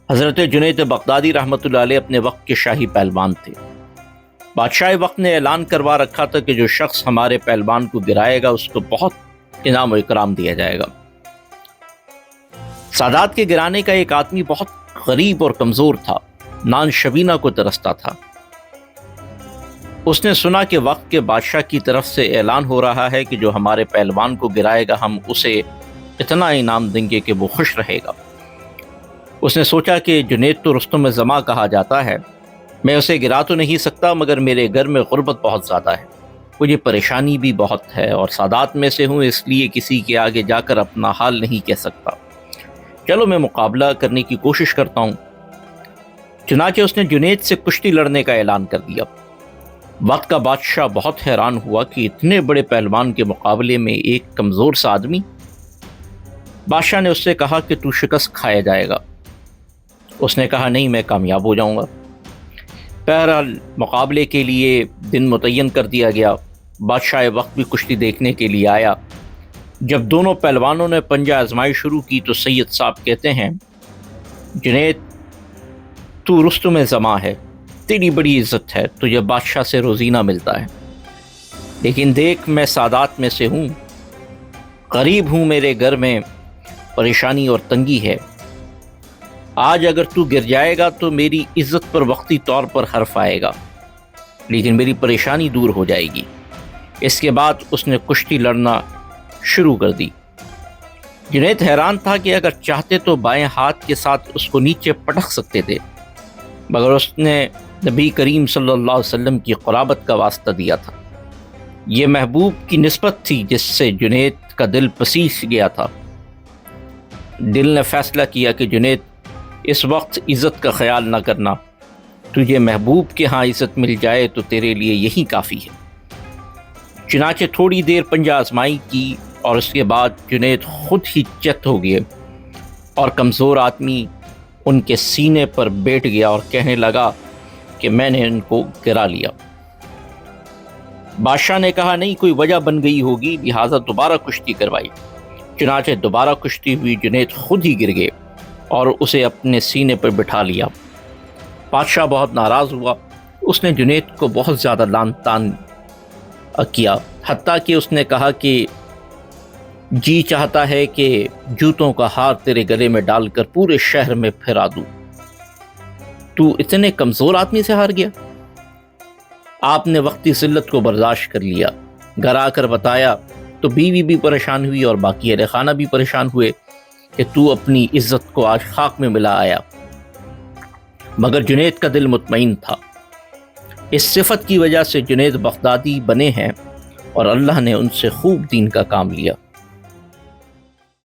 حضرت جنید بغدادی رحمۃ اللہ علیہ اپنے وقت کے شاہی پہلوان تھے۔ بادشاہ وقت نے اعلان کروا رکھا تھا کہ جو شخص ہمارے پہلوان کو گرائے گا اس کو بہت انعام و اکرام دیا جائے گا۔ سادات کے گرانے کا ایک آدمی بہت غریب اور کمزور تھا، نان شبینہ کو ترستا تھا۔ اس نے سنا کہ وقت کے بادشاہ کی طرف سے اعلان ہو رہا ہے کہ جو ہمارے پہلوان کو گرائے گا ہم اسے اتنا انعام دیں گے کہ وہ خوش رہے گا۔ اس نے سوچا کہ جنید تو رستم زماں کہا جاتا ہے، میں اسے گرا تو نہیں سکتا، مگر میرے گھر میں غربت بہت زیادہ ہے، مجھے پریشانی بھی بہت ہے، اور سادات میں سے ہوں، اس لیے کسی کے آگے جا کر اپنا حال نہیں کہہ سکتا۔ چلو میں مقابلہ کرنے کی کوشش کرتا ہوں۔ چنانچہ اس نے جنید سے کشتی لڑنے کا اعلان کر دیا۔ وقت کا بادشاہ بہت حیران ہوا کہ اتنے بڑے پہلوان کے مقابلے میں ایک کمزور سا آدمی۔ بادشاہ نے اس سے کہا کہ تو شکست کھایا جائے گا۔ اس نے کہا نہیں، میں کامیاب ہو جاؤں گا۔ بہرحال مقابلے کے لیے دن متعین کر دیا گیا۔ بادشاہ وقت بھی کشتی دیکھنے کے لیے آیا۔ جب دونوں پہلوانوں نے پنجہ آزمائی شروع کی تو سید صاحب کہتے ہیں، جنید تو رستم زماں ہے، تیری بڑی عزت ہے، تجھے بادشاہ سے روزینہ ملتا ہے، لیکن دیکھ میں سادات میں سے ہوں، غریب ہوں، میرے گھر میں پریشانی اور تنگی ہے۔ آج اگر تو گر جائے گا تو میری عزت پر وقتی طور پر حرف آئے گا، لیکن میری پریشانی دور ہو جائے گی۔ اس کے بعد اس نے کشتی لڑنا شروع کر دی۔ جنید حیران تھا کہ اگر چاہتے تو بائیں ہاتھ کے ساتھ اس کو نیچے پٹک سکتے تھے، مگر اس نے نبی کریم صلی اللہ علیہ وسلم کی قرابت کا واسطہ دیا تھا۔ یہ محبوب کی نسبت تھی جس سے جنید کا دل پسیج گیا تھا۔ دل نے فیصلہ کیا کہ جنید اس وقت عزت کا خیال نہ کرنا، تجھے محبوب کے ہاں عزت مل جائے تو تیرے لیے یہی کافی ہے۔ چنانچہ تھوڑی دیر پنجہ آزمائی کی اور اس کے بعد جنید خود ہی چت ہو گئے اور کمزور آدمی ان کے سینے پر بیٹھ گیا اور کہنے لگا کہ میں نے ان کو گرا لیا۔ بادشاہ نے کہا نہیں، کوئی وجہ بن گئی ہوگی، لہٰذا دوبارہ کشتی کروائی۔ چنانچہ دوبارہ کشتی ہوئی، جنید خود ہی گر گئے اور اسے اپنے سینے پر بٹھا لیا۔ بادشاہ بہت ناراض ہوا، اس نے جنید کو بہت زیادہ لعن طعن کیا، حتیٰ کہ اس نے کہا کہ جی چاہتا ہے کہ جوتوں کا ہار تیرے گلے میں ڈال کر پورے شہر میں پھرا دوں، تو اتنے کمزور آدمی سے ہار گیا۔ آپ نے وقتی ذلت کو برداشت کر لیا، گھر آ کر بتایا تو بیوی بھی پریشان ہوئی اور باقی اہل خانہ بھی پریشان ہوئے کہ تو اپنی عزت کو آج خاک میں ملا آیا۔ مگر جنید کا دل مطمئن تھا۔ اس صفت کی وجہ سے جنید بغدادی بنے ہیں اور اللہ نے ان سے خوب دین کا کام لیا۔